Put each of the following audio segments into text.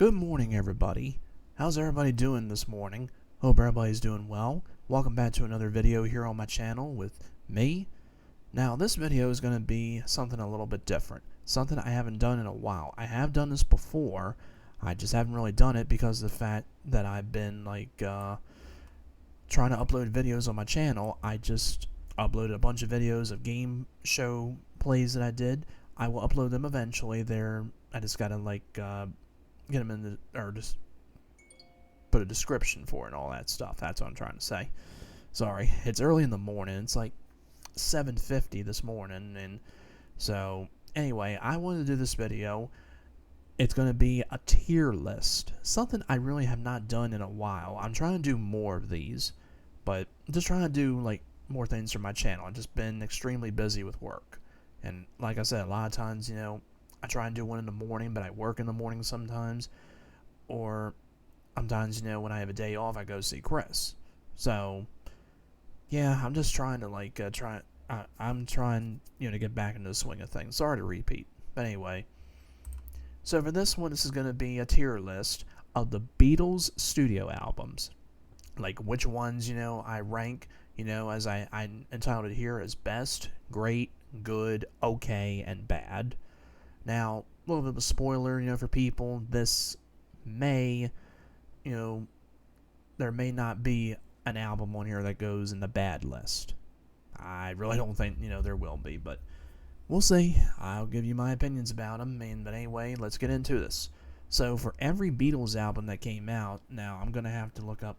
Good morning, everybody. How's everybody doing this morning? Hope everybody's doing well. Welcome back to another video here on my channel with me. Now, this video is going to be something a little bit different. Something I haven't done in a while. I have done this before. I just haven't really done it because of the fact that I've been, trying to upload videos on my channel. I just uploaded a bunch of videos of game show plays that I did. I will upload them eventually. I just gotta, get them in or just put a description for it and all that stuff. That's what I'm trying to say. Sorry, it's early in the morning. It's like 7:50 this morning, and so anyway, I wanted to do this video. It's going to be a tier list, something I really have not done in a while. I'm trying to do more of these, but I'm just trying to do more things for my channel. I've just been extremely busy with work, and like I said, a lot of times, I try and do one in the morning, but I work in the morning sometimes, or sometimes, when I have a day off, I go see Chris. So, yeah, I'm just trying to I'm trying, to get back into the swing of things. Sorry to repeat, but anyway. So for this one, this is going to be a tier list of the Beatles studio albums, like which ones, I rank, as I entitled it here as best, great, good, okay, and bad. Now, a little bit of a spoiler, for people, this may, there may not be an album on here that goes in the bad list. I really don't think, there will be, but we'll see. I'll give you my opinions about them, but anyway, let's get into this. So, for every Beatles album that came out, now, I'm going to have to look up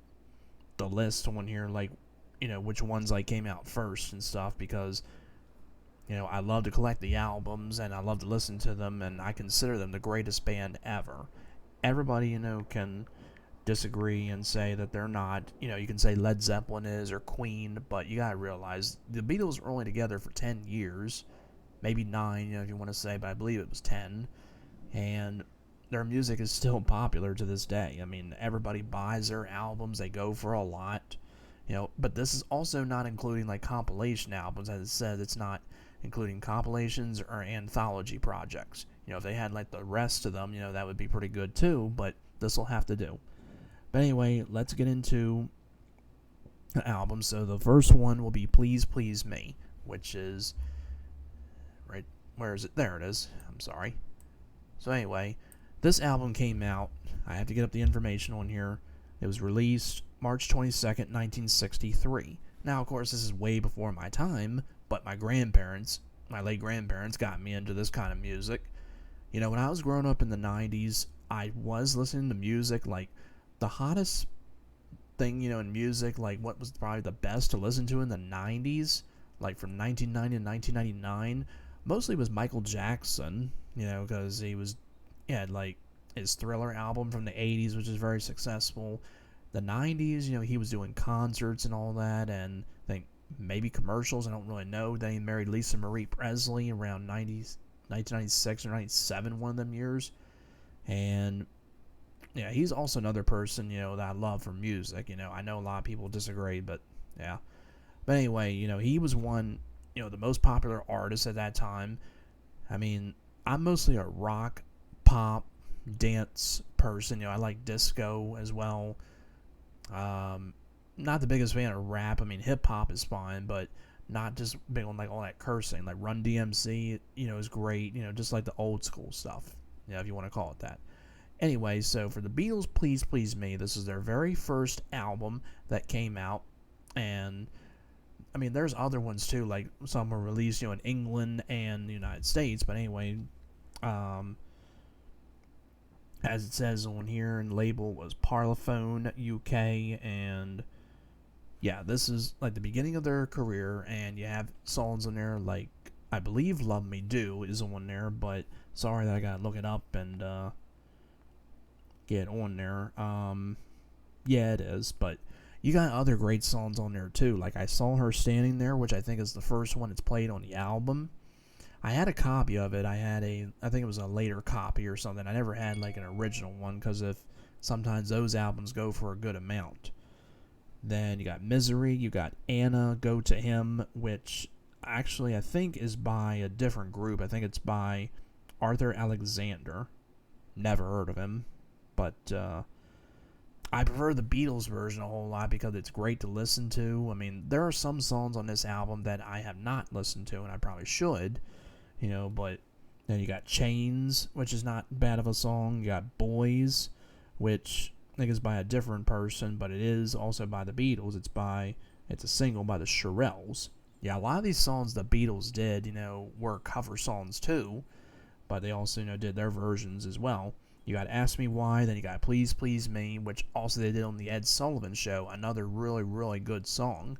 the list on here, which ones, came out first and stuff, because I love to collect the albums, and I love to listen to them, and I consider them the greatest band ever. Everybody, can disagree and say that they're not. You can say Led Zeppelin is, or Queen, but you gotta realize the Beatles were only together for 10 years, maybe 9, if you want to say, but I believe it was 10, and their music is still popular to this day. I mean, everybody buys their albums, they go for a lot, but this is also not including, compilation albums. As it says, it's not including compilations or anthology projects. If they had the rest of them, that would be pretty good too, but this will have to do. But anyway, let's get into the album. So the first one will be Please Please Me, which is right, where is it? There it is. I'm sorry. So anyway, this album came out, I have to get up the information on here. It was released March 22nd, 1963. Now, of course, this is way before my time, but my late grandparents got me into this kind of music. When I was growing up in the 90s, I was listening to music, the hottest thing, in music, what was probably the best to listen to in the 90s, from 1990 to 1999, mostly was Michael Jackson, because he had, his Thriller album from the 80s, which is very successful. The 90s, he was doing concerts and all that, and I think maybe commercials, I don't really know. Then he married Lisa Marie Presley around 1996 or 97, one of them years. And yeah, he's also another person, that I love for music. I know a lot of people disagree, but yeah. But anyway, he was one, the most popular artist at that time. I mean, I'm mostly a rock, pop, dance person. I like disco as well. Not the biggest fan of rap. I mean, hip-hop is fine, but not just big on, all that cursing. Run DMC, is great. Just the old school stuff, if you want to call it that. Anyway, so for the Beatles, Please Please Me, this is their very first album that came out, and I mean, there's other ones too, some were released, in England and the United States, but anyway, as it says on here, and label was Parlophone UK, and yeah, this is the beginning of their career, and you have songs on there I believe Love Me Do is on there, but sorry that I gotta look it up and get on there. Yeah, it is, but you got other great songs on there too. I Saw Her Standing There, which I think is the first one that's played on the album. I had a copy of it. I think it was a later copy or something. I never had an original one, because sometimes those albums go for a good amount. Then you got Misery, you got Anna, Go to Him, which actually I think is by a different group. I think it's by Arthur Alexander. Never heard of him. But I prefer the Beatles version a whole lot because it's great to listen to. I mean, there are some songs on this album that I have not listened to, and I probably should, but then you got Chains, which is not bad of a song. You got Boys, which I think is by a different person, but it is also by the Beatles. It's a single by the Shirelles. Yeah, a lot of these songs the Beatles did, were cover songs too, but they also, did their versions as well. You got Ask Me Why, then you got Please Please Me, which also they did on the Ed Sullivan Show, another really, really good song.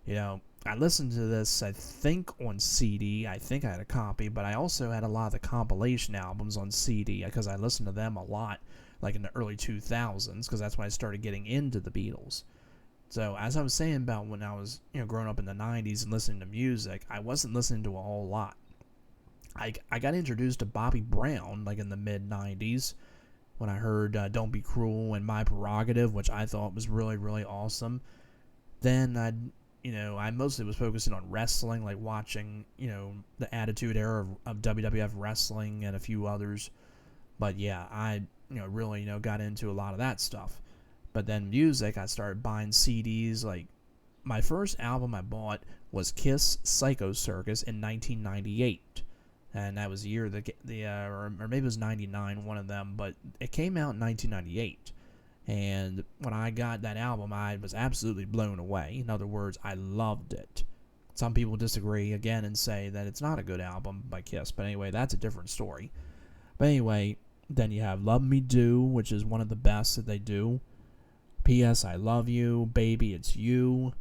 I listened to this, I think, on CD. I think I had a copy, but I also had a lot of the compilation albums on CD because I listened to them a lot, like in the early 2000s, because that's when I started getting into the Beatles. So, as I was saying about when I was, growing up in the 90s and listening to music, I wasn't listening to a whole lot. I got introduced to Bobby Brown, like in the mid-90s, when I heard Don't Be Cruel and My Prerogative, which I thought was really, really awesome. Then I mostly was focusing on wrestling, like watching, the Attitude Era of WWF Wrestling and a few others. But yeah, I, really, got into a lot of that stuff. But then music, I started buying CDs. Like, my first album I bought was Kiss Psycho Circus in 1998. And that was the year or maybe it was 99, one of them, but it came out in 1998. And when I got that album, I was absolutely blown away. In other words, I loved it. Some people disagree again and say that it's not a good album by Kiss, but anyway, that's a different story. But anyway, then you have Love Me Do, which is one of the best that they do. P.S. I Love You, Baby It's You,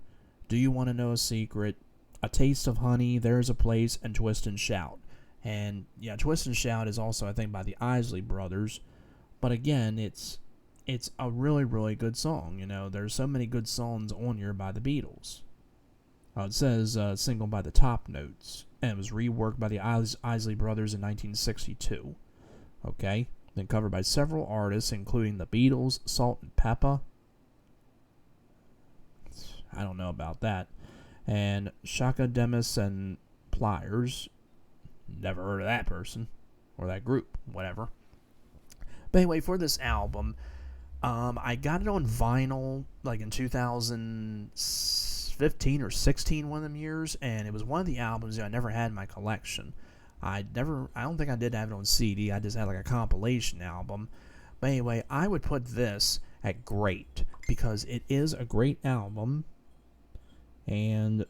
Do You Want to Know a Secret, A Taste of Honey, There's a Place, and Twist and Shout. And yeah, Twist and Shout is also, I think, by the Isley Brothers. But again, it's a really, really good song. There's so many good songs on here by the Beatles. It says single by the Top Notes, and it was reworked by the Isley Brothers in 1962. Okay, then covered by several artists, including the Beatles, Salt and Pepper. I don't know about that. And Shaka Demis and Pliers. Never heard of that person or that group, whatever. But anyway, for this album, I got it on vinyl like in 2015 or 16, one of them years, and it was one of the albums I never had in my collection. I don't think I did have it on CD. I just had like a compilation album. But anyway, I would put this at great because it is a great album, and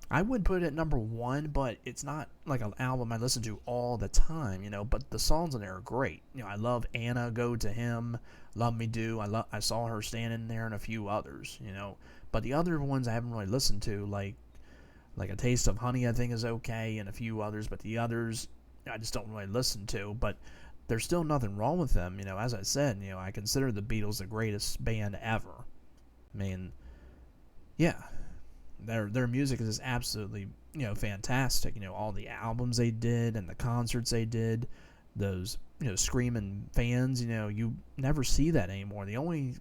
I would put it at number one, but it's not like an album I listen to all the time, but the songs on there are great. I love Anna, Go to Him, Love Me Do. I saw her standing there and a few others, but the other ones I haven't really listened to, like A Taste of Honey I think is okay, and a few others, but the others I just don't really listen to. But there's still nothing wrong with them, as I said, I consider the Beatles the greatest band ever. I mean, yeah. Their music is absolutely, fantastic. All the albums they did and the concerts they did, those, screaming fans, you never see that anymore. The only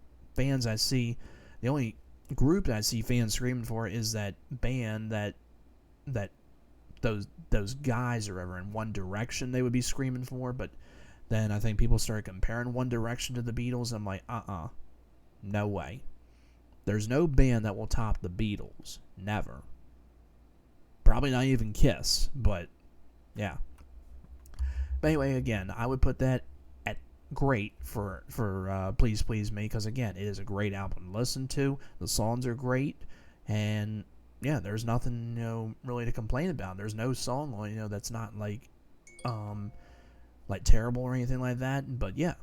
group that I see fans screaming for is that band that those guys are ever in One Direction they would be screaming for. But then I think people started comparing One Direction to the Beatles. I'm like, no way. There's no band that will top the Beatles. Never. Probably not even Kiss, but yeah. But anyway, again, I would put that at great for Please Please Me, because again, it is a great album to listen to. The songs are great, and yeah, there's nothing really to complain about. There's no song on that's not like terrible or anything like that. But yeah,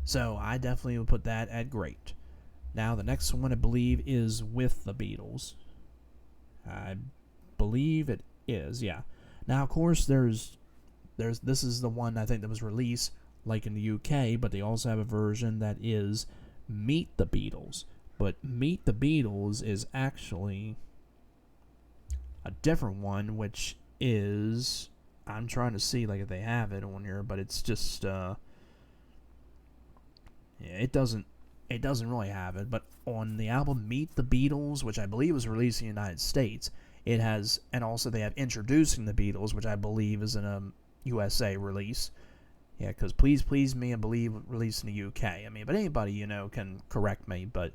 so I definitely would put that at great. Now, the next one, I believe, is With the Beatles. I believe it is, yeah. Now, of course, this is the one I think that was released, like in the UK, but they also have a version that is Meet the Beatles. But Meet the Beatles is actually a different one, which is, I'm trying to see like if they have it on here, but it's just, it doesn't really have it. But on the album Meet the Beatles, which I believe was released in the United States, it has, and also they have Introducing the Beatles, which I believe is in a USA release. Yeah, because Please Please Me, I believe, released in the UK. I mean, but anybody, can correct me. But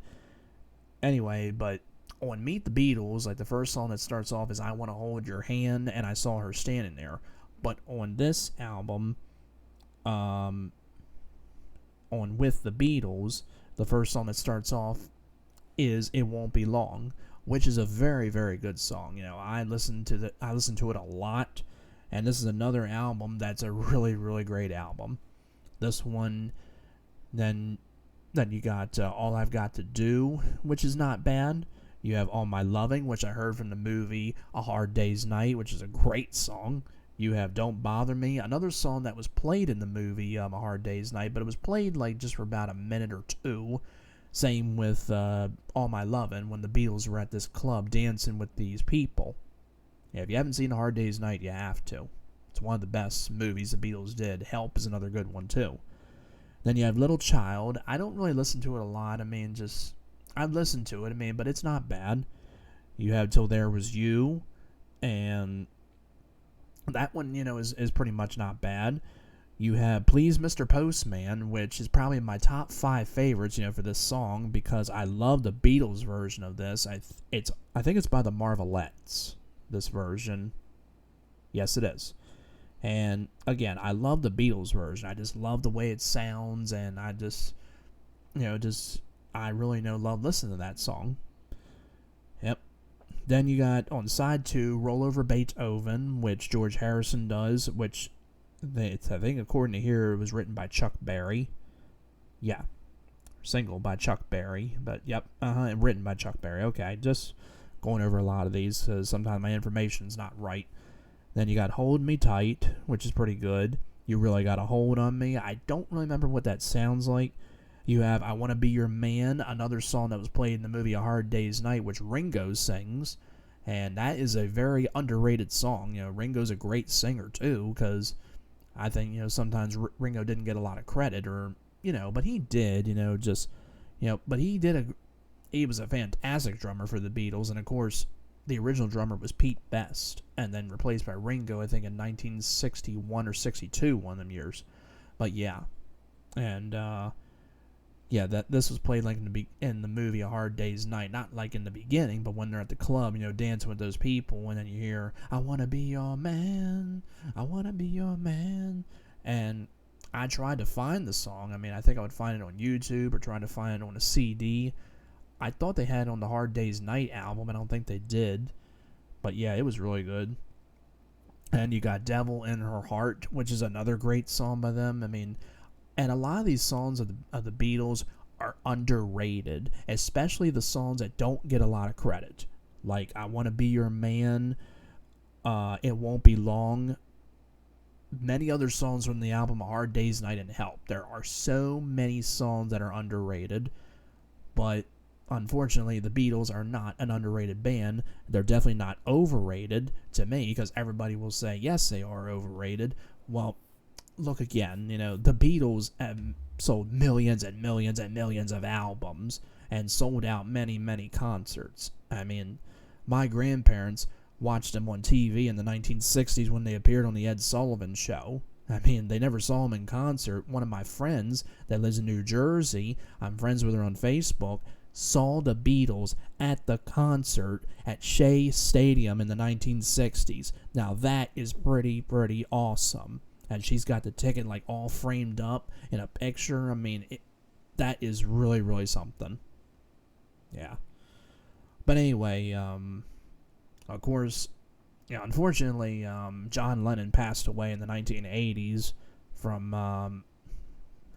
anyway, but on Meet the Beatles, like the first song that starts off is I Want to Hold Your Hand, and I Saw Her Standing There. But on this album, on With the Beatles, the first song that starts off is It Won't Be Long, which is a very, very good song. I listen to it a lot, and this is another album that's a really, really great album. This one, then you got All I've Got to Do, which is not bad. You have All My Loving, which I heard from the movie A Hard Day's Night, which is a great song. You have Don't Bother Me, another song that was played in the movie A Hard Day's Night, but it was played like just for about a minute or two. Same with All My Lovin', when the Beatles were at this club dancing with these people. Yeah, if you haven't seen A Hard Day's Night, you have to. It's one of the best movies the Beatles did. Help is another good one, too. Then you have Little Child. I don't really listen to it a lot. I've listened to it, but it's not bad. You have Till There Was You, and that one, is pretty much not bad. You have Please Mr. Postman, which is probably my top 5 favorites, for this song, because I love the Beatles version of this. I think it's by the Marvelettes, this version. Yes, it is. And again, I love the Beatles version. I just love the way it sounds, and I just, I really love listening to that song. Yep. Then you got on side 2, Roll Over Beethoven, which George Harrison does, which I think according to here it was written by Chuck Berry. Yeah. Single by Chuck Berry. But yep, written by Chuck Berry. Okay, just going over a lot of these because sometimes my information's not right. Then you got Hold Me Tight, which is pretty good. You Really Got a Hold on Me. I don't really remember what that sounds like. You have I Want to Be Your Man, another song that was played in the movie A Hard Day's Night, which Ringo sings. And that is a very underrated song. Ringo's a great singer too, because I think, sometimes Ringo didn't get a lot of credit, or, but he did, but he was a fantastic drummer for the Beatles, and of course, the original drummer was Pete Best, and then replaced by Ringo, I think, in 1961 or 62, one of them years. But yeah, and, this was played like in the movie A Hard Day's Night, not like in the beginning, but when they're at the club, dancing with those people, and then you hear, I want to be your man, I want to be your man, and I tried to find the song. I think I would find it on YouTube, or try to find it on a CD. I thought they had it on the Hard Day's Night album, I don't think they did, but yeah, it was really good. And you got Devil in Her Heart, which is another great song by them. And a lot of these songs of the Beatles are underrated, especially the songs that don't get a lot of credit. Like I Want to Be Your Man, It Won't Be Long. Many other songs from the album A Hard Day's Night, and Help. There are so many songs that are underrated, but unfortunately the Beatles are not an underrated band. They're definitely not overrated to me, because everybody will say, yes, they are overrated. Well, look again, the Beatles have sold millions and millions and millions of albums and sold out many, many concerts. My grandparents watched them on TV in the 1960s when they appeared on the Ed Sullivan Show. They never saw them in concert. One of my friends that lives in New Jersey, I'm friends with her on Facebook, saw the Beatles at the concert at Shea Stadium in the 1960s. Now that is pretty awesome. And she's got the ticket like all framed up in a picture. That is really, really something. Yeah. But anyway, of course, unfortunately, John Lennon passed away in the 1980s from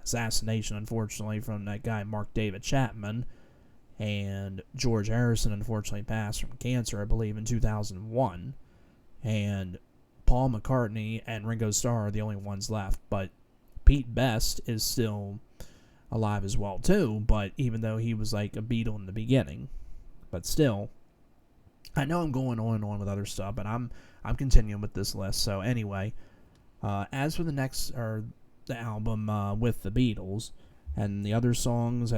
assassination, unfortunately, from that guy Mark David Chapman. And George Harrison, unfortunately, passed from cancer, I believe, in 2001. And Paul McCartney and Ringo Starr are the only ones left, but Pete Best is still alive as well too, but even though he was like a Beatle in the beginning. But still, I know I'm going on and on with other stuff, but I'm continuing with this list. So anyway, as for the next, or the album with the Beatles, and the other songs,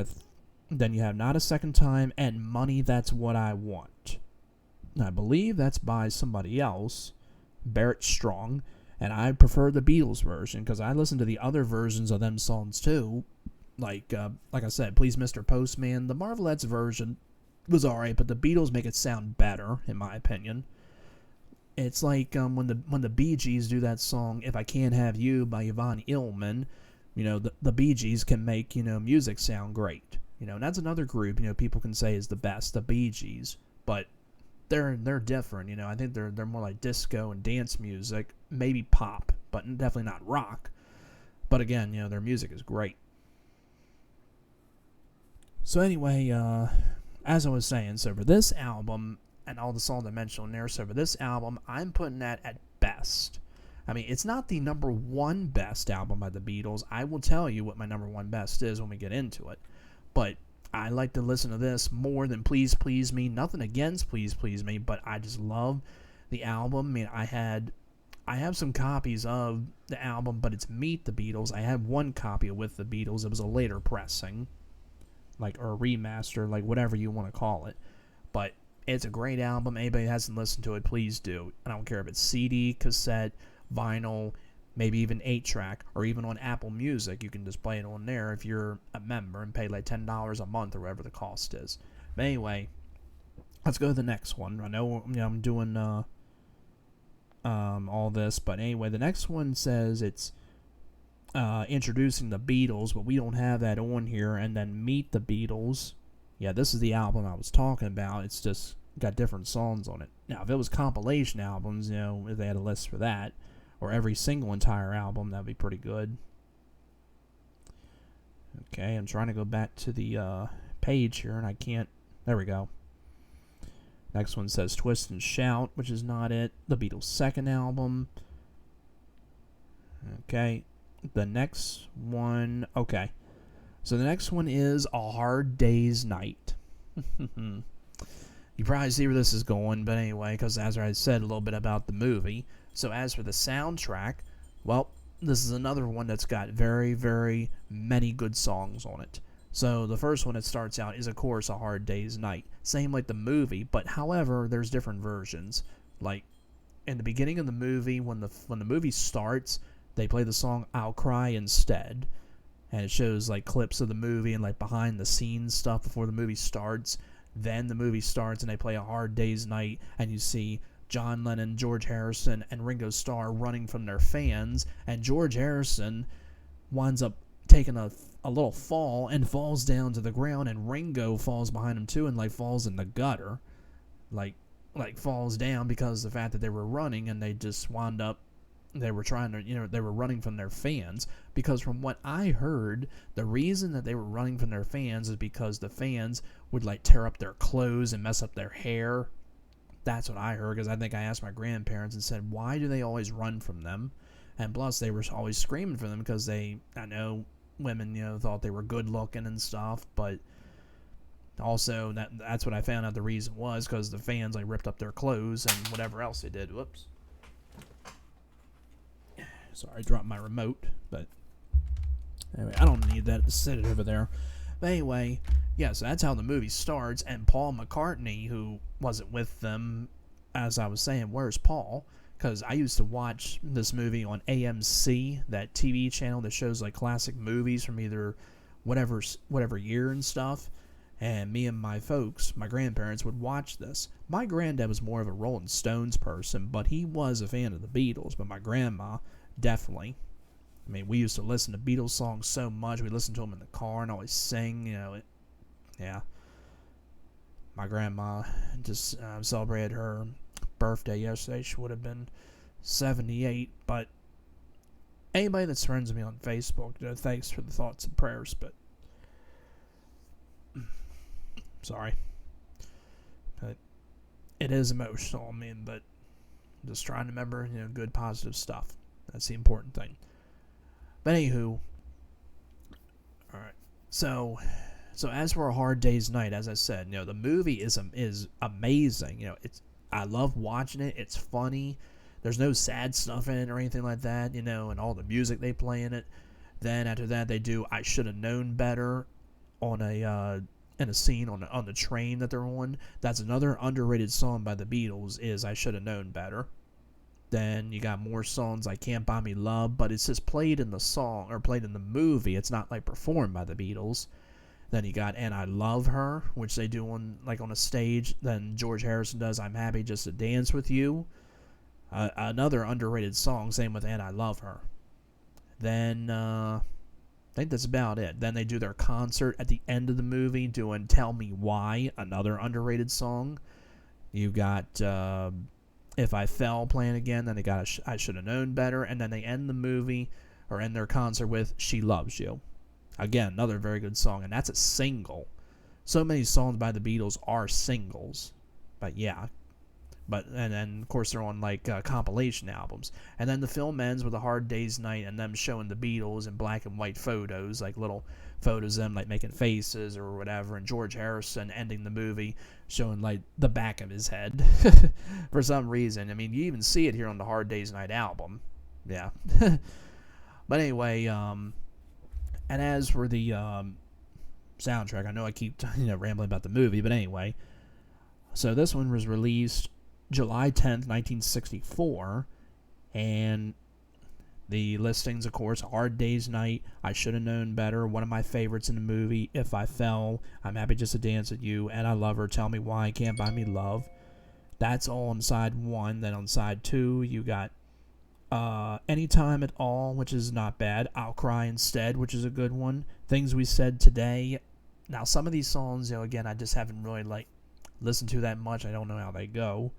then you have Not a Second Time and Money, That's What I Want. I believe that's by somebody else, Barrett Strong, And I prefer the Beatles version because I listen to the other versions of them songs too. Like I said, Please Mr. Postman. The Marvelettes version was alright, but the Beatles make it sound better, in my opinion. It's like when the Bee Gees do that song "If I Can't Have You" by Yvonne Illman. The Bee Gees can make music sound great. And that's another group people can say is the best, the Bee Gees, but they're different. I think they're more like disco and dance music, maybe pop, but definitely not rock. But again, their music is great. So anyway, as I was saying, so for this album and all the songs I mentioned on there, so for this album, I'm putting that at best. I mean, it's not the number one best album by the Beatles. I will tell you what my number one best is when we get into it. But I like to listen to this more than Please Please Me. Nothing against Please Please Me, but I just love the album. I mean, I have some copies of the album, but it's Meet the Beatles. I had one copy of With the Beatles. It was a later pressing, or a remaster, whatever you want to call it. But it's a great album. Anybody that hasn't listened to it, please do. I don't care if it's CD, cassette, vinyl, maybe even 8-track, or even on Apple Music. You can just play it on there if you're a member and pay like $10 a month or whatever the cost is. But anyway, let's go to the next one. I know I'm doing all this, but anyway, the next one says it's introducing the Beatles, but we don't have that on here. And then Meet the Beatles. Yeah, this is the album I was talking about. It's just got different songs on it. Now, if it was compilation albums, if they had a list for that, or every single entire album, that'd be pretty good. Okay, I'm trying to go back to the page here, and I can't. There we go. Next one says Twist and Shout, which is not it. The Beatles' second album. Okay. The next one. Okay. So the next one is A Hard Day's Night. You probably see where this is going, but anyway, because as I said a little bit about the movie. So as for the soundtrack, well, this is another one that's got very, very many good songs on it. So the first one that starts out is, of course, A Hard Day's Night. Same like the movie, but however, there's different versions. Like, in the beginning of the movie, when the movie starts, they play the song I'll Cry Instead. And it shows, clips of the movie and, behind-the-scenes stuff before the movie starts. Then the movie starts and they play A Hard Day's Night, and you see John Lennon, George Harrison, and Ringo Starr running from their fans, and George Harrison winds up taking a little fall and falls down to the ground, and Ringo falls behind him too and falls in the gutter, falls down because of the fact that they were running, and they just wound up, they were trying to, they were running from their fans, because from what I heard, the reason that they were running from their fans is because the fans would tear up their clothes and mess up their hair. That's what I heard, because I think I asked my grandparents and said, why do they always run from them? And plus, they were always screaming for them because I know women, thought they were good looking and stuff, but also that's what I found out the reason was, because the fans ripped up their clothes and whatever else they did. Whoops. Sorry, I dropped my remote, but anyway, I don't need that to sit it over there. But anyway, yeah, so that's how the movie starts, and Paul McCartney, who wasn't with them, as I was saying, where's Paul? Because I used to watch this movie on AMC, that TV channel that shows classic movies from either whatever year and stuff, and me and my folks, my grandparents, would watch this. My granddad was more of a Rolling Stones person, but he was a fan of the Beatles, but my grandma, definitely. I mean, we used to listen to Beatles songs so much. We listened to them in the car and always sing, yeah. My grandma just celebrated her birthday yesterday. She would have been 78, but anybody that's friends with me on Facebook, thanks for the thoughts and prayers, but sorry. But it is emotional, but just trying to remember, good positive stuff. That's the important thing. But anywho, alright. So as for A Hard Day's Night, as I said, the movie is amazing. I love watching it. It's funny. There's no sad stuff in it or anything like that, and all the music they play in it. Then after that, they do I Should Have Known Better on in a scene on the train that they're on. That's another underrated song by the Beatles, is I Should Have Known Better. Then you got more songs like Can't Buy Me Love, but it's just played in the song, or played in the movie. It's not like performed by the Beatles. Then you got And I Love Her, which they do on a stage. Then George Harrison does I'm Happy Just to Dance With You. Another underrated song, same with And I Love Her. Then I think that's about it. Then they do their concert at the end of the movie doing Tell Me Why, another underrated song. You got If I Fell playing again. Then they got I Should Have Known Better. And then they end the movie, or end their concert with She Loves You. Again, another very good song, and that's a single. So many songs by the Beatles are singles. But yeah. And then, of course, they're on compilation albums. And then the film ends with A Hard Day's Night and them showing the Beatles in black and white photos, like little photos of them making faces or whatever. And George Harrison ending the movie showing the back of his head for some reason. I mean, you even see it here on the Hard Day's Night album. Yeah. But anyway, and as for the soundtrack, I know I keep rambling about the movie, but anyway. So this one was released July 10th, 1964, and the listings, of course, Hard Day's Night, I Should Have Known Better, one of my favorites in the movie, If I Fell, I'm Happy Just to Dance With You, And I Love Her, Tell Me Why, Can't Buy Me Love. That's all on side 1. Then on side 2, you got Anytime at All, which is not bad, I'll Cry Instead, which is a good one, Things We Said Today. Now, some of these songs, again, I just haven't really listened to that much. I don't know how they go.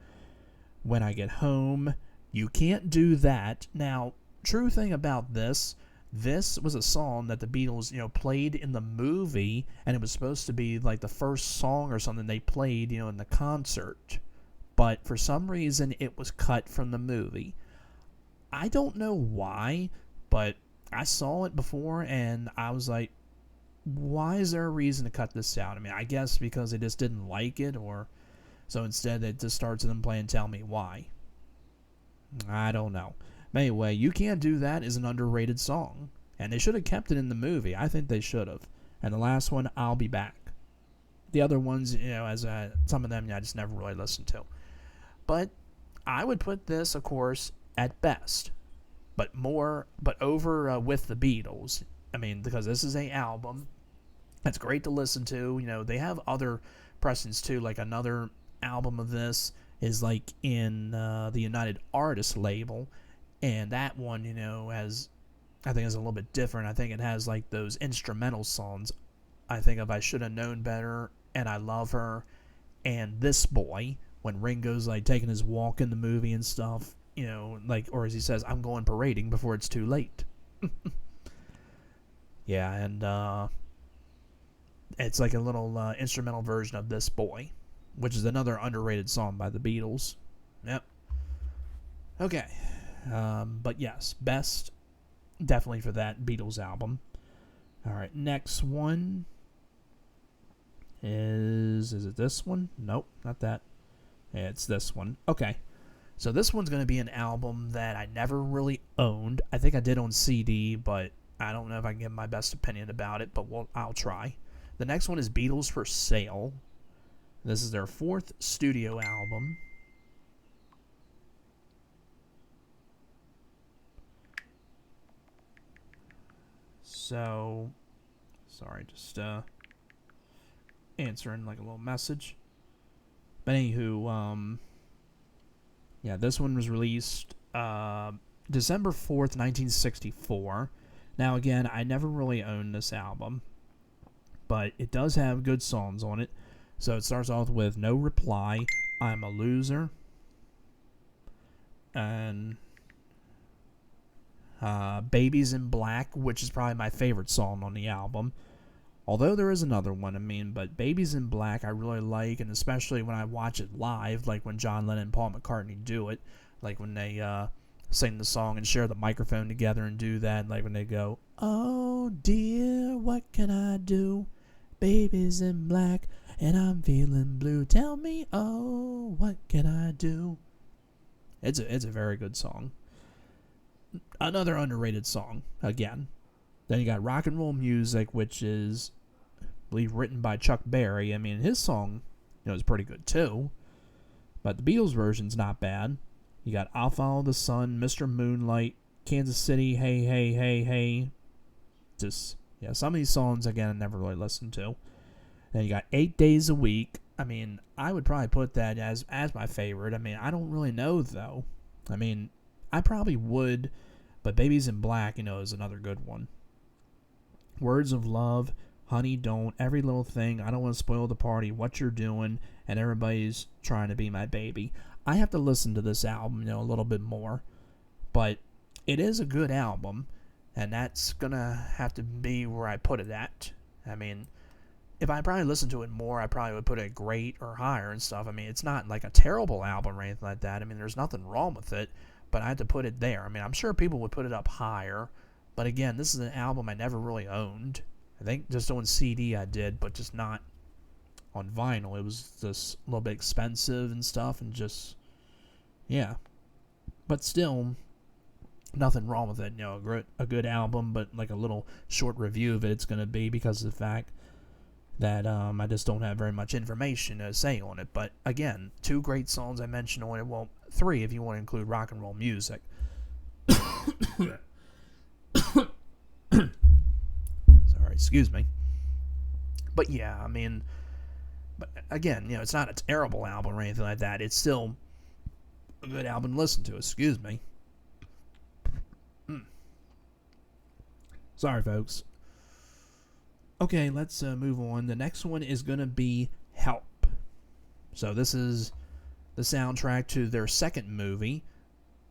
When I Get Home, You Can't Do That. Now, true thing about this was a song that the Beatles, played in the movie, and it was supposed to be the first song or something they played, in the concert. But for some reason, it was cut from the movie. I don't know why, but I saw it before, and I was like, why is there a reason to cut this out? I mean, I guess because they just didn't like it, or so instead it just starts with them playing Tell Me Why. I don't know. But anyway, You Can't Do That is an underrated song, and they should have kept it in the movie. I think they should have. And the last one, I'll Be Back. The other ones, as some of them, I just never really listened to. But I would put this, of course, at best, but over with the Beatles. I mean, because this is an album that's great to listen to. They have other pressings too. Another album of this is in the United Artists label, and that one, I think is a little bit different. I think it has those instrumental songs. I think of I Should Have Known Better, and I Love Her, and This Boy, when Ringo's taking his walk in the movie and stuff. Or as he says, I'm going parading before it's too late. Yeah, and it's a little instrumental version of This Boy, which is another underrated song by the Beatles. Yep. Okay. But yes, best definitely for that Beatles album. All right, next one is it this one? Nope, not that. It's this one. Okay. So this one's going to be an album that I never really owned. I think I did on CD, but I don't know if I can give my best opinion about it, but I'll try. The next one is Beatles for Sale. This is their 4th studio album. So, sorry, just answering a little message. But anywho, yeah, this one was released December 4th, 1964. Now, again, I never really owned this album, but it does have good songs on it. So it starts off with No Reply, I'm a Loser, and Babies in Black, which is probably my favorite song on the album. Although there is another one, but Babies in Black I really like, and especially when I watch it live, when John Lennon and Paul McCartney do it, when they sing the song and share the microphone together and do that, when they go, oh dear, what can I do? Babies in black, and I'm feeling blue. Tell me, oh, what can I do? It's a very good song. Another underrated song, again. Then you got Rock and Roll Music, which is, I believe, written by Chuck Berry. I mean, his song, is pretty good too. But the Beatles version's not bad. You got I'll Follow the Sun, Mr. Moonlight, Kansas City, Hey, Hey, Hey, Hey. Just, yeah, some of these songs, again, I never really listened to. Then you got 8 Days a Week. I mean, I would probably put that as my favorite. I mean, I don't really know, though. I mean, I probably would, but Babies in Black, is another good one. Words of Love, Honey Don't, Every Little Thing, I Don't Want to Spoil the Party, What You're Doing, and Everybody's Trying to Be My Baby. I have to listen to this album, a little bit more, but it is a good album, and that's going to have to be where I put it at. I mean, if I probably listened to it more, I probably would put it great or higher and stuff. I mean, it's not like a terrible album or anything like that. I mean, there's nothing wrong with it, but I had to put it there. I mean, I'm sure people would put it up higher, but again, this is an album I never really owned. I think just on CD I did, but just not on vinyl. It was just a little bit expensive and stuff, and just, yeah. But still, nothing wrong with it. A good album, but like a little short review of it's going to be because of the fact that I just don't have very much information to say on it. But again, 2 great songs I mentioned on it. Well, 3 if you want to include rock and roll music. Sorry, excuse me. But yeah, I mean, but again, it's not a terrible album or anything like that. It's still a good album to listen to. Excuse me. Sorry, folks. Okay, let's move on. The next one is going to be Help. So this is the soundtrack to their second movie.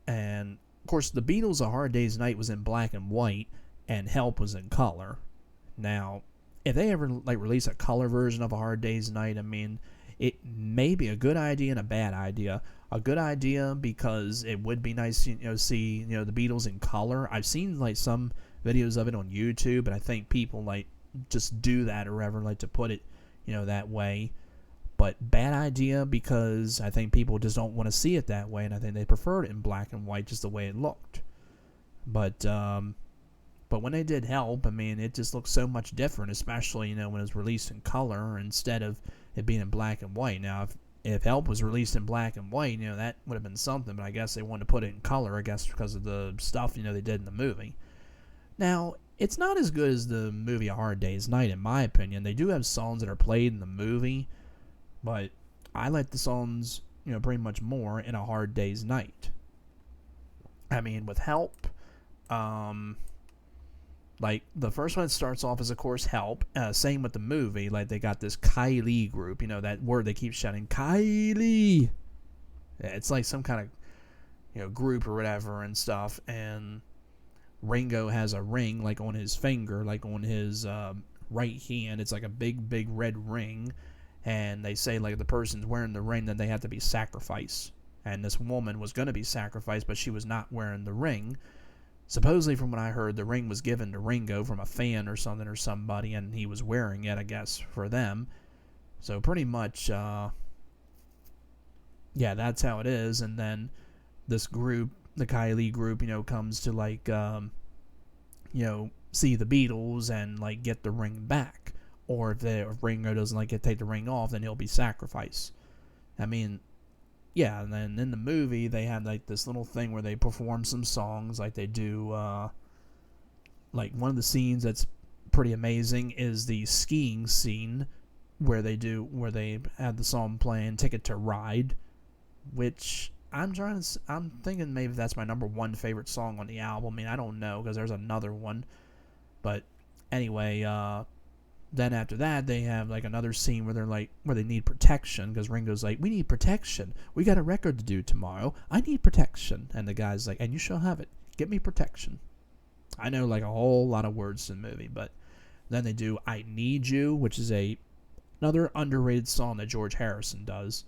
And, of course, the Beatles' A Hard Day's Night was in black and white, and Help was in color. Now, if they ever release a color version of A Hard Day's Night, I mean, it may be a good idea and a bad idea. A good idea because it would be nice to see the Beatles in color. I've seen some videos of it on YouTube, and I think people just do that or whatever, to put it that way. But bad idea because I think people just don't want to see it that way, and I think they prefer it in black and white just the way it looked. But when they did Help, I mean, it just looked so much different, especially when it was released in color instead of it being in black and white. Now, if Help was released in black and white, that would have been something, but I guess they wanted to put it in color, I guess because of the stuff they did in the movie. Now, it's not as good as the movie A Hard Day's Night, in my opinion. They do have songs that are played in the movie, but I like the songs, pretty much more in A Hard Day's Night. I mean, with Help, the first one that starts off is, of course, Help. Same with the movie. They got this Kylie group, that word they keep shouting, Kylie! Yeah, it's like some kind of, group or whatever and stuff, and Ringo has a ring, on his finger, on his right hand. It's like a big, big red ring. And they say, the person's wearing the ring, then they have to be sacrificed. And this woman was going to be sacrificed, but she was not wearing the ring. Supposedly, from what I heard, the ring was given to Ringo from a fan or something or somebody, and he was wearing it, I guess, for them. So pretty much, yeah, that's how it is. And then this group, the Kylie group, comes to see the Beatles and get the ring back, or if Ringo doesn't take the ring off, then he'll be sacrificed. I mean, yeah. And then in the movie they had this little thing where they perform some songs, they do. One of the scenes that's pretty amazing is the skiing scene where they had the song playing "Ticket to Ride," which I'm thinking maybe that's my number 1 favorite song on the album. I mean, I don't know because there's another one, but anyway, then after that they have another scene where where they need protection because Ringo's we need protection. We got a record to do tomorrow. I need protection, and the guy's and you shall have it. Get me protection. I know a whole lot of words in the movie, but then they do "I Need You," which is another underrated song that George Harrison does.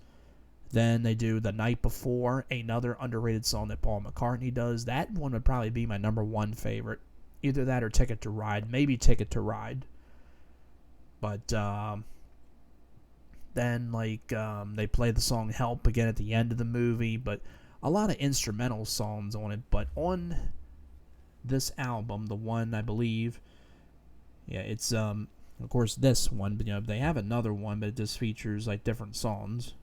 Then they do "The Night Before," another underrated song that Paul McCartney does. That one would probably be my number 1 favorite. Either that or "Ticket to Ride." Maybe "Ticket to Ride." But then they play the song "Help" again at the end of the movie. But a lot of instrumental songs on it. But on this album, the one I believe, yeah, it's of course this one. But they have another one, but it just features different songs.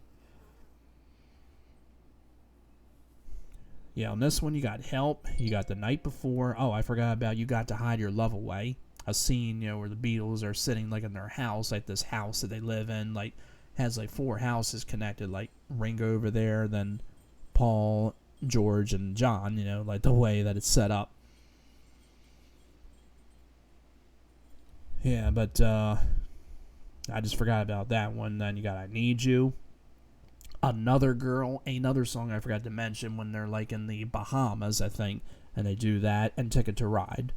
Yeah, on this one you got Help, you got The Night Before. Oh, I forgot about You Got to Hide Your Love Away. A scene, where the Beatles are sitting like in their house, like this house that they live in, like has like 4 houses connected, like Ringo over there, then Paul, George, and John, like the way that it's set up. Yeah, but I just forgot about that one. Then you got I Need You. Another Girl, another song I forgot to mention when they're like in the Bahamas, I think, and they do that, and Ticket to Ride.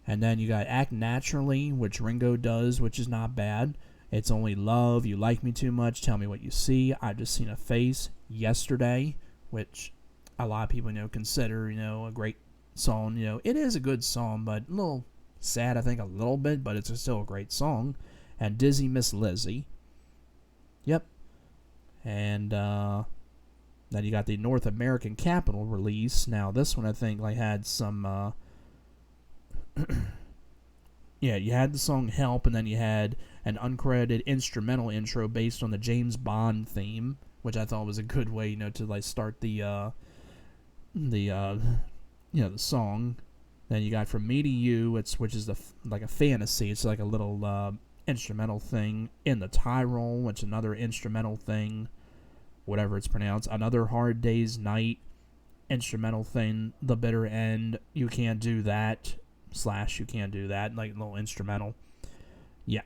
And then you got Act Naturally, which Ringo does, which is not bad. It's Only Love, You Like Me Too Much, Tell Me What You See, I've Just Seen a Face, Yesterday, which a lot of people consider a great song. It is a good song, but a little sad, I think, a little bit, but it's still a great song. And Dizzy Miss Lizzie. Yep. And then you got the North American Capital release. Now this one I think had some yeah, you had the song Help, and then you had an uncredited instrumental intro based on the James Bond theme, which I thought was a good way to start the song. Then you got From Me to You, which is like a fantasy. It's like a little instrumental thing. In the Tyrol, which is another instrumental thing, whatever it's pronounced. Another Hard Day's Night, instrumental thing. The Bitter End, You Can't Do That / You Can't Do That, like a little instrumental. Yeah.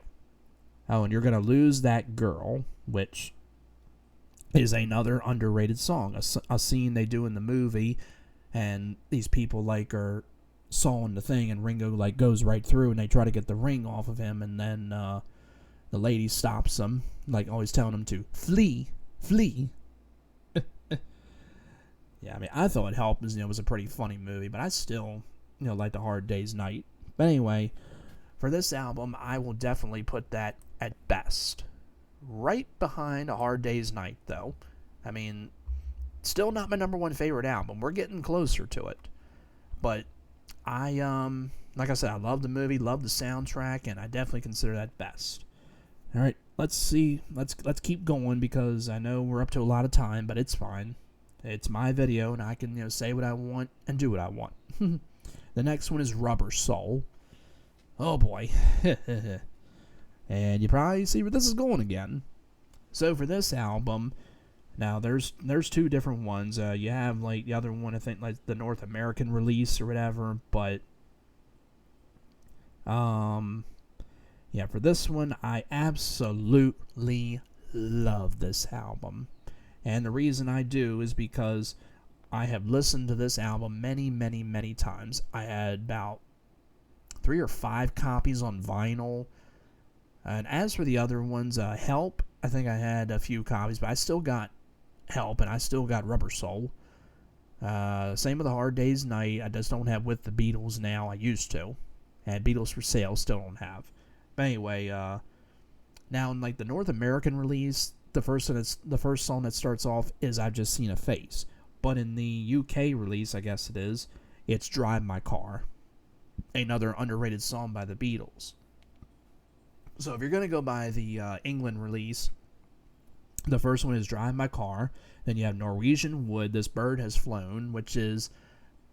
Oh, and You're Gonna Lose That Girl, which is another underrated song. A scene they do in the movie, and these people are sawing the thing, and Ringo goes right through, and they try to get the ring off of him, and then the lady stops them, always telling him to flee. Yeah, I mean, I thought Help was a pretty funny movie, but I still like The Hard Day's Night. But anyway, for this album, I will definitely put that at best. Right behind A Hard Day's Night, though. I mean, still not my number one favorite album. We're getting closer to it. But I, like I said, I love the movie, love the soundtrack, and I definitely consider that best. All right, let's see. Let's keep going, because I know we're up to a lot of time, but it's fine. It's my video, and I can say what I want and do what I want. The next one is Rubber Soul. Oh boy. And you probably see where this is going again. So for this album, now there's 2 different ones. You have the other one, I think, the North American release or whatever, but yeah, for this one, I absolutely love this album. And the reason I do is because I have listened to this album many, many, many times. I had about 3 or 5 copies on vinyl. And as for the other ones, Help, I think I had a few copies, but I still got Help, and I still got Rubber Soul. Same with A Hard Day's Night. I just don't have With the Beatles now. I used to. And Beatles for Sale, still don't have. But anyway, now in the North American release, the first song that starts off is I've Just Seen a Face. But in the UK release, I guess it's Drive My Car. Another underrated song by the Beatles. So if you're going to go by the England release, the first one is Drive My Car. Then you have Norwegian Wood, This Bird Has Flown, which is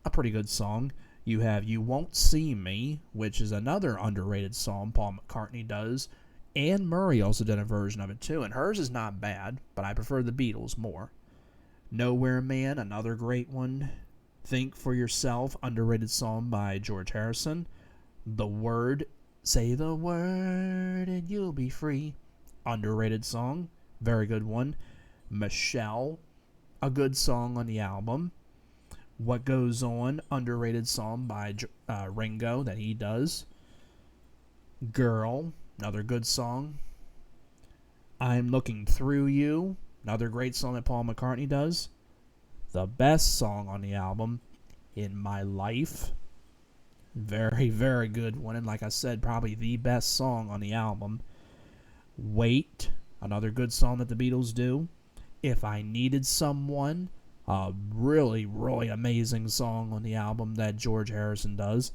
a pretty good song. You have You Won't See Me, which is another underrated song Paul McCartney does. Anne Murray also did a version of it too, and hers is not bad, but I prefer the Beatles more. Nowhere Man, another great one. Think for Yourself, underrated song by George Harrison. The Word, Say the Word and You'll Be Free, underrated song, very good one. Michelle, a good song on the album. What Goes On, underrated song by Ringo that he does. Girl, another good song. I'm Looking Through You, another great song that Paul McCartney does. The best song on the album, In My Life. Very, very good one, and like I said, probably the best song on the album. Wait, another good song that the Beatles do. If I Needed Someone, a really, really amazing song on the album that George Harrison does.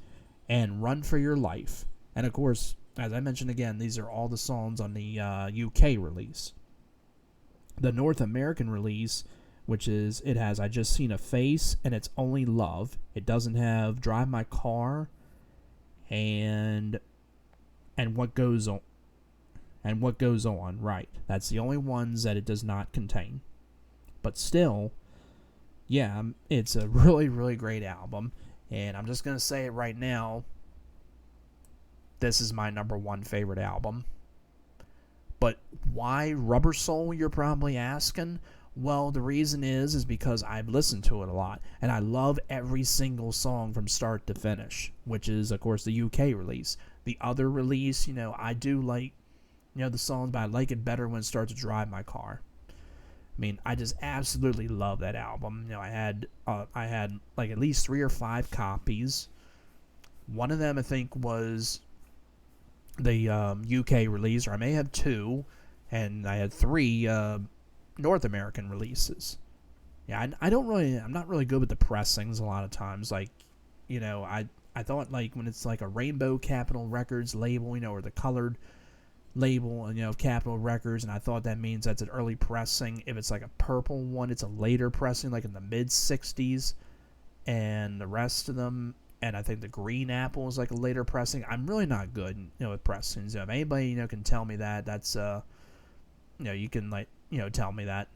And Run for Your Life. And of course, as I mentioned again, these are all the songs on the UK release. The North American release, which is, it has I Just Seen a Face and It's Only Love. It doesn't have Drive My Car and What Goes On. And What Goes On, right. That's the only ones that it does not contain. But still, yeah, it's a really, really great album. And I'm just going to say it right now. This is my number one favorite album. But why Rubber Soul, you're probably asking? Well, the reason is because I've listened to it a lot. And I love every single song from start to finish. Which is, of course, the UK release. The other release, I do like, the songs, but I like it better when it starts to drive my car. I mean, I just absolutely love that album. I had like at least 3 or 5 copies. One of them, I think, was the UK release, or I may have 2, and I had 3 North American releases. Yeah, I'm not really good with the pressings a lot of times. Like, I thought, like, when it's like a Rainbow Capitol Records label, or the colored label, Capitol Records, and I thought that means that's an early pressing. If it's like a purple one, it's a later pressing, like in the mid 60s, and the rest of them, and I think the Green Apple is like a later pressing. I'm really not good, with pressings. If anybody, can tell me that, that's you can tell me that.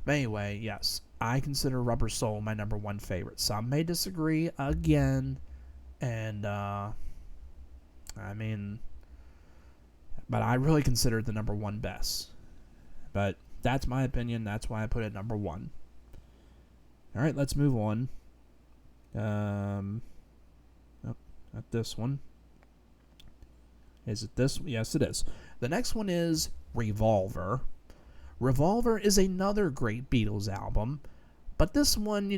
But anyway, yes, I consider Rubber Soul my number one favorite. Some may disagree again, and but I really consider it the number one best. But that's my opinion. That's why I put it number one. All right, let's move on. Not this one. Is it this? Yes, it is. The next one is Revolver. Revolver is another great Beatles album. But this one,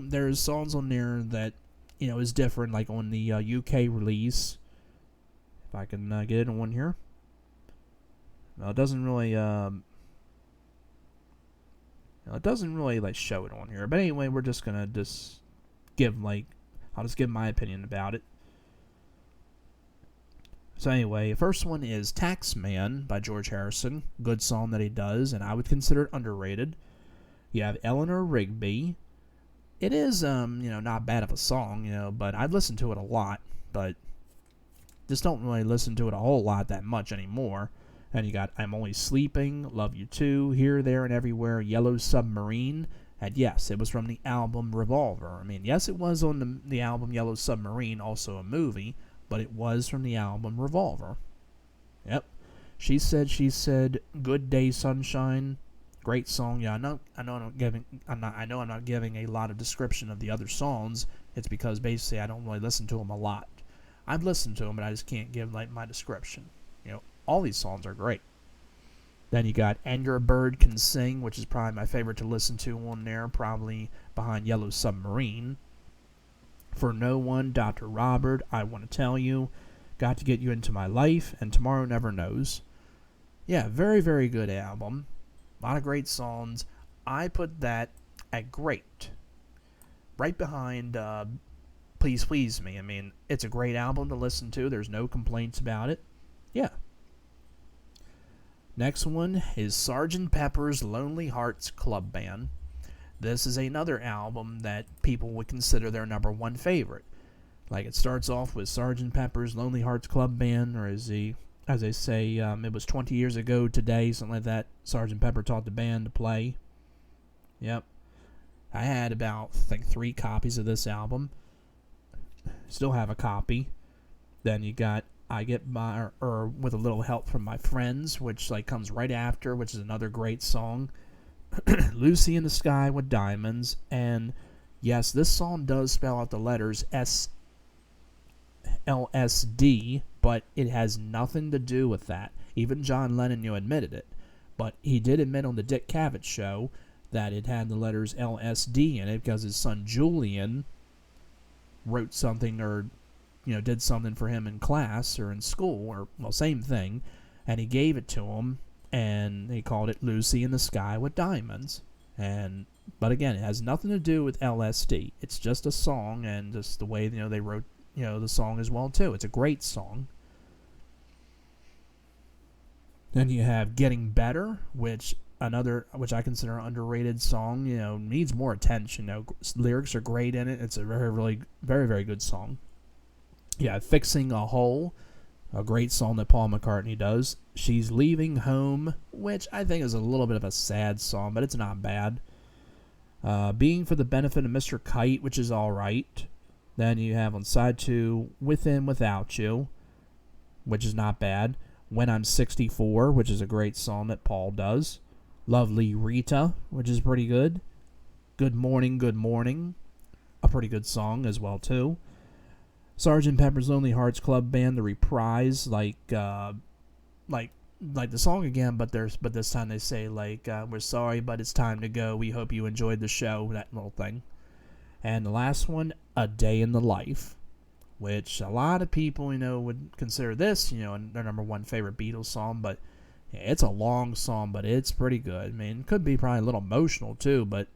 there's songs on there that, is different. Like on the UK release. If I can get it on one here. No, it doesn't really like show it on here. But anyway, we're just gonna I'll just give my opinion about it. So anyway, first one is Taxman by George Harrison. Good song that he does, and I would consider it underrated. You have Eleanor Rigby. It is not bad of a song, but I've listened to it a lot, but just don't really listen to it a whole lot that much anymore. And you got I'm Only Sleeping, Love You Too, Here, There, and Everywhere, Yellow Submarine. And yes, it was from the album Revolver. I mean, yes, it was on the album Yellow Submarine, also a movie, but it was from the album Revolver. Yep. She Said, Good Day Sunshine. Great song. Yeah, I know I'm not giving a lot of description of the other songs. It's because basically I don't really listen to them a lot. I've listened to them, but I just can't give my description. All these songs are great. Then you got And Your Bird Can Sing, which is probably my favorite to listen to on there, probably behind Yellow Submarine. For No One, Dr. Robert, I Want to Tell You, Got to Get You Into My Life, and Tomorrow Never Knows. Yeah, very, very good album. A lot of great songs. I put that at great. Right behind Please Please Me. I mean, it's a great album to listen to. There's no complaints about it. Yeah. Next one is Sgt. Pepper's Lonely Hearts Club Band. This is another album that people would consider their number one favorite. Like, it starts off with Sgt. Pepper's Lonely Hearts Club Band, or as they say, it was 20 years ago today, something like that. Sgt. Pepper taught the band to play. Yep. I had about, I think, 3 copies of this album. Still have a copy. Then you got I Get My, or With a Little Help from My Friends, which comes right after, which is another great song. Lucy in the Sky with Diamonds, and yes, this song does spell out the letters LSD, but it has nothing to do with that. Even John Lennon admitted it, but he did admit on the Dick Cavett show that it had the letters LSD in it because his son Julian wrote something or did something for him in class or in school, or, well, same thing, and he gave it to him, and he called it Lucy in the Sky with Diamonds. But again, it has nothing to do with LSD. It's just a song, and just the way, they wrote, the song as well, too. It's a great song. Then you have Getting Better, which another, which I consider an underrated song, needs more attention. Lyrics are great in it. It's a very, very good song. Yeah, Fixing a Hole, a great song that Paul McCartney does. She's Leaving Home, which I think is a little bit of a sad song, but it's not bad. Being for the Benefit of Mr. Kite, which is alright. Then you have on side 2, Within Without You, which is not bad. When I'm 64, which is a great song that Paul does. Lovely Rita, which is pretty good. Good Morning, a pretty good song as well too. Sgt. Pepper's Lonely Hearts Club Band, the reprise, like the song again, but this time they say we're sorry, but it's time to go. We hope you enjoyed the show, that little thing. And the last one, A Day in the Life, which a lot of people, would consider this, their number one favorite Beatles song, but it's a long song, but it's pretty good. I mean, it could be probably a little emotional too, but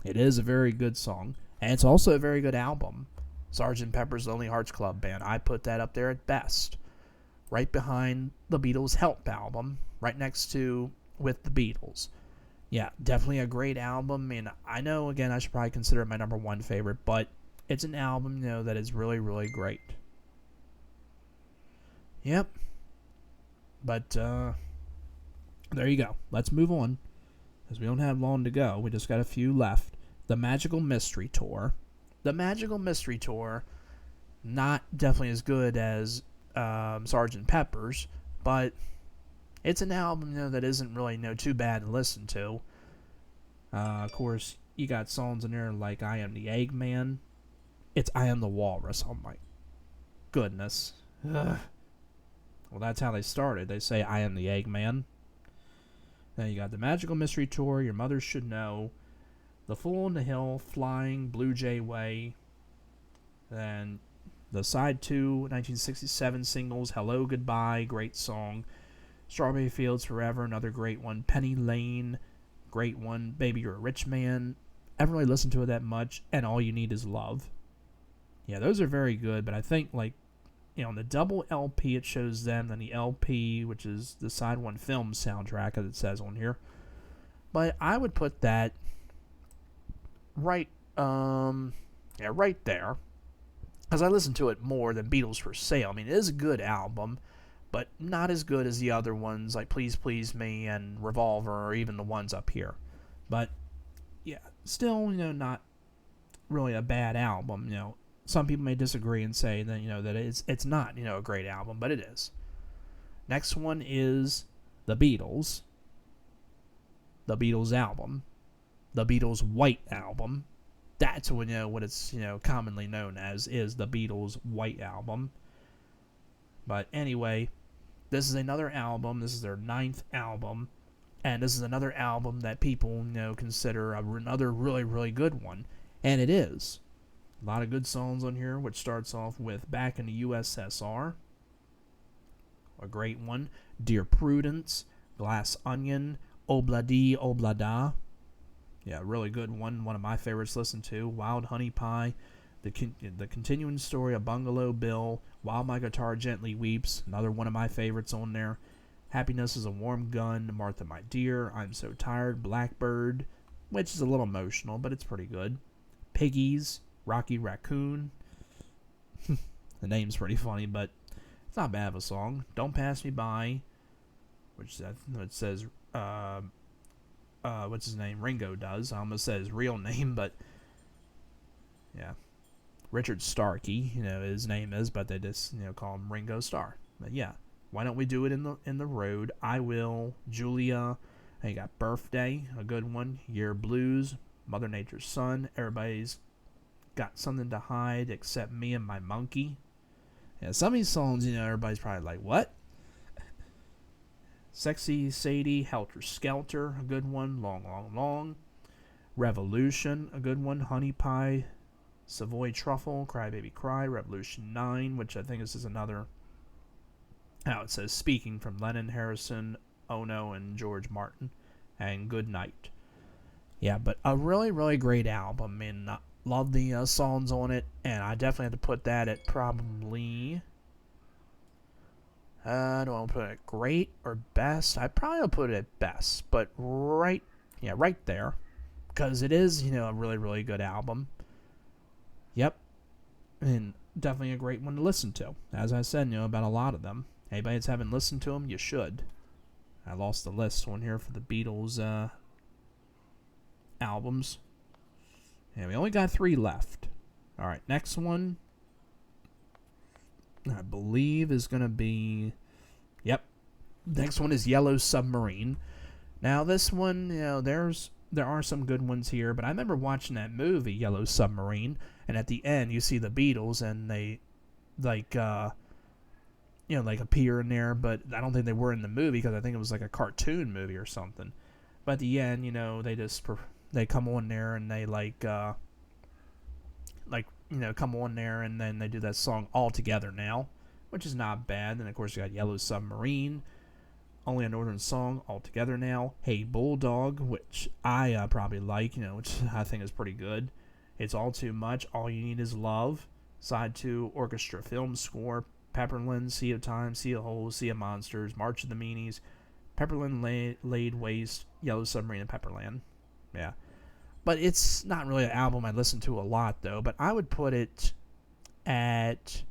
it is a very good song. And it's also a very good album. Sgt. Pepper's Lonely Hearts Club Band. I put that up there at best. Right behind the Beatles' Help album. Right next to With the Beatles. Yeah, definitely a great album. I mean, I know, again, I should probably consider it my number one favorite, but it's an album, that is really, really great. Yep. But, there you go. Let's move on, because we don't have long to go. We just got a few left. The Magical Mystery Tour. The Magical Mystery Tour, not definitely as good as Sgt. Pepper's, but it's an album, that isn't really, too bad to listen to. Of course, you got songs in there like I Am the Eggman. It's I Am the Walrus. Oh my goodness. Ugh. Well, that's how they started. They say I Am the Eggman. Then you got the Magical Mystery Tour, Your Mother Should Know, The Fool on the Hill, Flying, Blue Jay Way. Then the side 2, 1967 singles, Hello, Goodbye, great song. Strawberry Fields Forever, another great one. Penny Lane, great one. Baby, You're a Rich Man. I haven't really listened to it that much. And All You Need Is Love. Yeah, those are very good, but I think, on the double LP it shows them, then the LP, which is the side 1 film soundtrack, as it says on here. But I would put that right there, because I listened to it more than Beatles for Sale. I mean, it is a good album, but not as good as the other ones like Please Please Me and Revolver, or even the ones up here. But yeah, still, not really a bad album. Some people may disagree and say that that it's not a great album, but it is. Next one is the Beatles. The Beatles album. The Beatles White Album. That's what it's commonly known as, is the Beatles White Album. But anyway, this is another album. This is their 9th album, and this is another album that people consider another really, really good one, and it is. A lot of good songs on here, which starts off with Back in the USSR, a great one. Dear Prudence, Glass Onion, Obladi Oblada. Yeah, really good one. One of my favorites to listen to. Wild Honey Pie, the continuing story of Bungalow Bill, While My Guitar Gently Weeps, another one of my favorites on there. Happiness is a Warm Gun, Martha My Dear, I'm So Tired, Blackbird, which is a little emotional, but it's pretty good. Piggies, Rocky Raccoon. The name's pretty funny, but it's not bad of a song. Don't Pass Me By, which it says, what's his name? Ringo does. I almost said his real name, but yeah. Richard Starkey, his name is, but they just, call him Ringo Starr. But yeah, Why Don't We Do It in the Road, I Will, Julia, and you got Birthday, a good one, Year Blues, Mother Nature's Son, Everybody's Got Something to Hide Except Me and My Monkey. Yeah, some of these songs, everybody's probably like, what? Sexy Sadie, Helter Skelter, a good one, Long, Long, Long. Revolution, a good one, Honey Pie, Savoy Truffle, Cry Baby Cry, Revolution 9, which I think this is another, it says Speaking, from Lennon, Harrison, Ono, and George Martin, and Good Night. Yeah, but a really, really great album. I mean, love the songs on it, and I definitely have to put that at probably, Do I want to put it great or best? I probably would put it at best, but right there, because it is, a really, really good album. Yep, and definitely a great one to listen to. As I said, about a lot of them. Anybody that's haven't listened to them, you should. I lost the list one here for the Beatles albums. And we only got 3 left. All right, next one, I believe, is going to be... Yep. Next one is Yellow Submarine. Now, this one, there are some good ones here, but I remember watching that movie, Yellow Submarine, and at the end, you see the Beatles, and they, like appear in there, but I don't think they were in the movie, because I think it was like a cartoon movie or something. But at the end, they come on there, and they, come on there, and then they do that song All Together Now, which is not bad. Then, of course, you got Yellow Submarine, Only a Northern Song, All Together Now, Hey Bulldog, which I probably like, which I think is pretty good. It's All Too Much, All You Need Is Love, Side 2, Orchestra Film Score, Pepperland, Sea of Time, Sea of Holes, Sea of Monsters, March of the Meanies, Pepperland Laid Waste, Yellow Submarine, and Pepperland. Yeah. But it's not really an album I listen to a lot, though. But I would put it at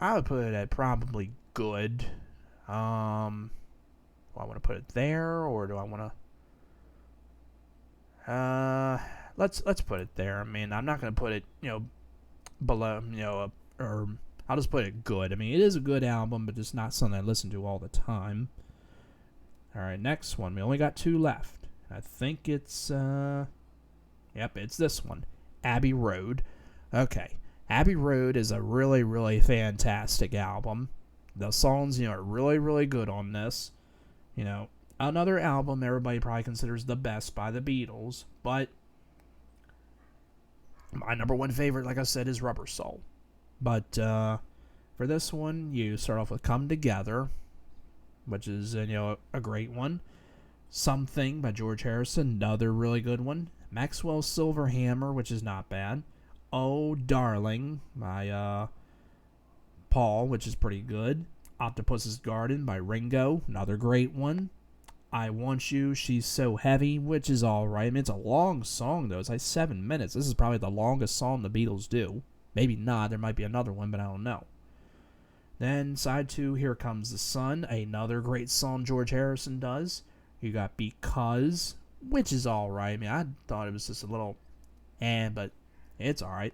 probably good. Do I want to put it there, or do I want to? Let's put it there. I mean, I'm not going to put it, below, or I'll just put it good. I mean, it is a good album, but it's not something I listen to all the time. All right, next one. We only got 2 left. I think it's, it's this one, Abbey Road. Okay, Abbey Road is a really, really fantastic album. The songs, are really, really good on this. Another album everybody probably considers the best by the Beatles, but my number 1 favorite, like I said, is Rubber Soul. But for this one, you start off with Come Together, which is, a great one. Something by George Harrison, another really good one. Maxwell's Silver Hammer, which is not bad. Oh Darling by Paul, which is pretty good. Octopus's Garden by Ringo, another great one. I Want You, She's So Heavy, which is alright. I mean, it's a long song, though. It's like 7 minutes. This is probably the longest song the Beatles do. Maybe not. There might be another one, but I don't know. Then side 2, Here Comes the Sun, another great song George Harrison does. You got Because, which is alright. I mean, I thought it was just a little but it's alright.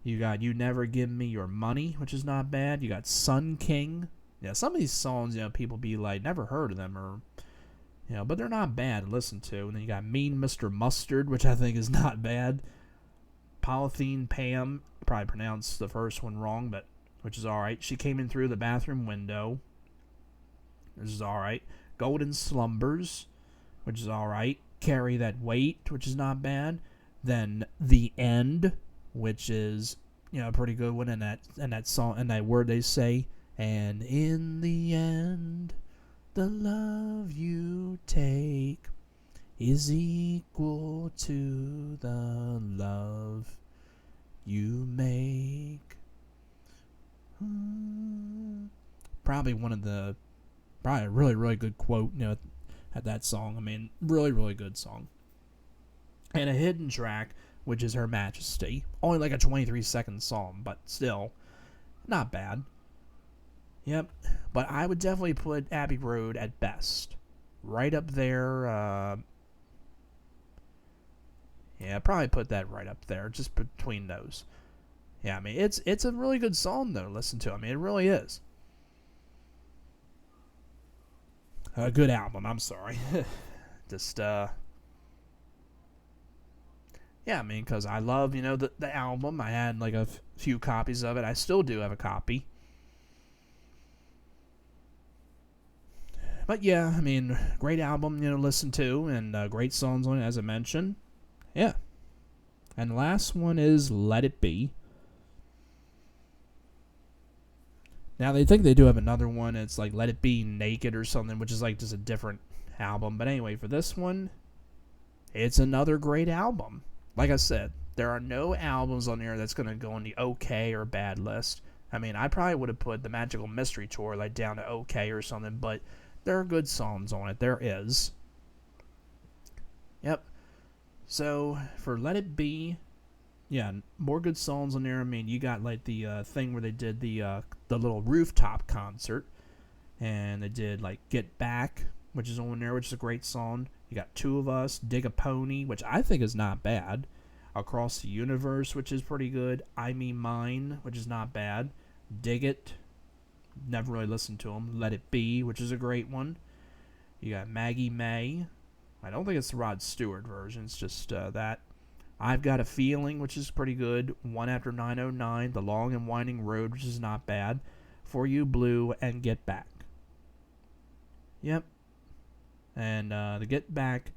You got You Never Give Me Your Money, which is not bad. You got Sun King. Yeah, some of these songs, people be like, never heard of them, or, but they're not bad to listen to. And then you got Mean Mr. Mustard, which I think is not bad. Polythene Pam, probably pronounced the first one wrong, but which is alright. She Came In Through the Bathroom Window. This is alright. Golden Slumbers, which is alright. Carry That Weight, which is not bad. Then The End, which is, a pretty good one. And that song, and that word they say, and in the end, the love you take is equal to the love you make. Probably a really, really good quote, at that song. I mean, really, really good song. And a hidden track, which is Her Majesty. Only like a 23-second song, but still, not bad. Yep, but I would definitely put Abbey Road at best. Right up there, probably put that right up there, just between those. Yeah, I mean, it's a really good song, though, to listen to. I mean, it really is. A good album, I'm sorry. Just, yeah, I mean, because I love, the album. I had, like, a few copies of it. I still do have a copy. But, yeah, I mean, great album, to listen to, and great songs on it, as I mentioned. Yeah. And the last one is Let It Be. Now, they think they do have another one. It's like Let It Be Naked or something, which is like just a different album. But anyway, for this one, it's another great album. Like I said, there are no albums on there that's going to go on the okay or bad list. I mean, I probably would have put the Magical Mystery Tour like down to okay or something, but there are good songs on it. There is. Yep. So for Let It Be, yeah, more good songs on there. I mean, you got like the thing where they did the little rooftop concert, and they did like Get Back, which is on there, which is a great song. You got Two of Us, Dig a Pony, which I think is not bad. Across the Universe, which is pretty good. I Me Mine, which is not bad. Dig It, never really listened to them. Let It Be, which is a great one. You got Maggie May. I don't think it's the Rod Stewart version. It's just that. I've Got a Feeling, which is pretty good. One After 909, The Long and Winding Road, which is not bad. For You Blue, and Get Back. Yep. And the Get Back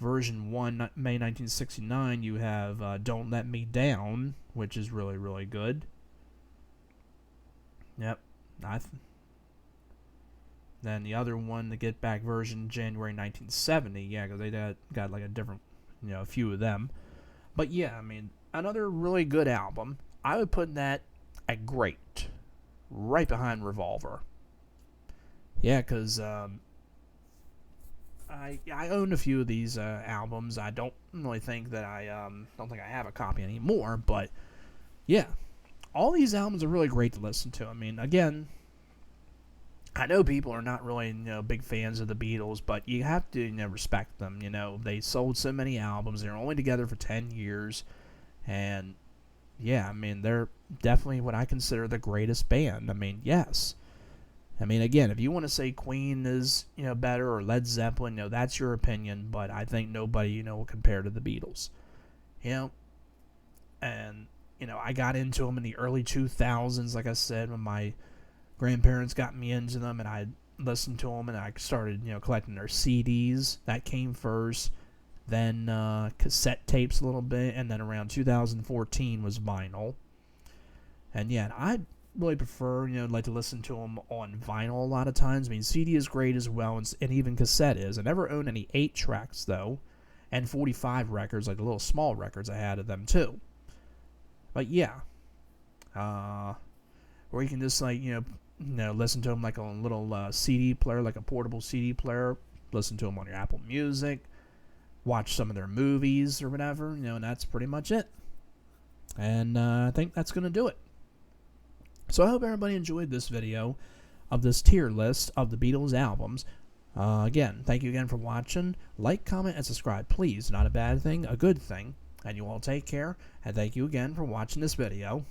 version 1, May 1969, you have Don't Let Me Down, which is really, really good. Yep. Then the other one, the Get Back version, January 1970, yeah, because they got like a different, a few of them. But yeah, I mean, another really good album. I would put that at great, right behind Revolver. Yeah, because I own a few of these albums. I don't really think that I have a copy anymore, but yeah, all these albums are really great to listen to. I mean, again, I know people are not really big fans of the Beatles, but you have to respect them. They sold so many albums. They're only together for 10 years, and yeah, I mean, they're definitely what I consider the greatest band. I mean, yes. I mean, again, if you want to say Queen is, better, or Led Zeppelin, that's your opinion, but I think nobody, will compare to the Beatles. And, I got into them in the early 2000s, like I said, when my grandparents got me into them, and I listened to them, and I started, collecting their CDs. That came first, then cassette tapes a little bit, and then around 2014 was vinyl. And yeah, I really prefer, like to listen to them on vinyl a lot of times. I mean, CD is great as well, and even cassette is. I never owned any 8 tracks though, and 45 records, like the little small records I had of them too. But yeah, or you can just like listen to them like a little CD player, like a portable CD player. Listen to them on your Apple Music, watch some of their movies or whatever, and that's pretty much it. And I think that's gonna do it. So I hope everybody enjoyed this video of this tier list of the Beatles albums. Again, thank you again for watching. Like, comment, and subscribe, please. Not a bad thing, a good thing. And you all take care, and thank you again for watching this video.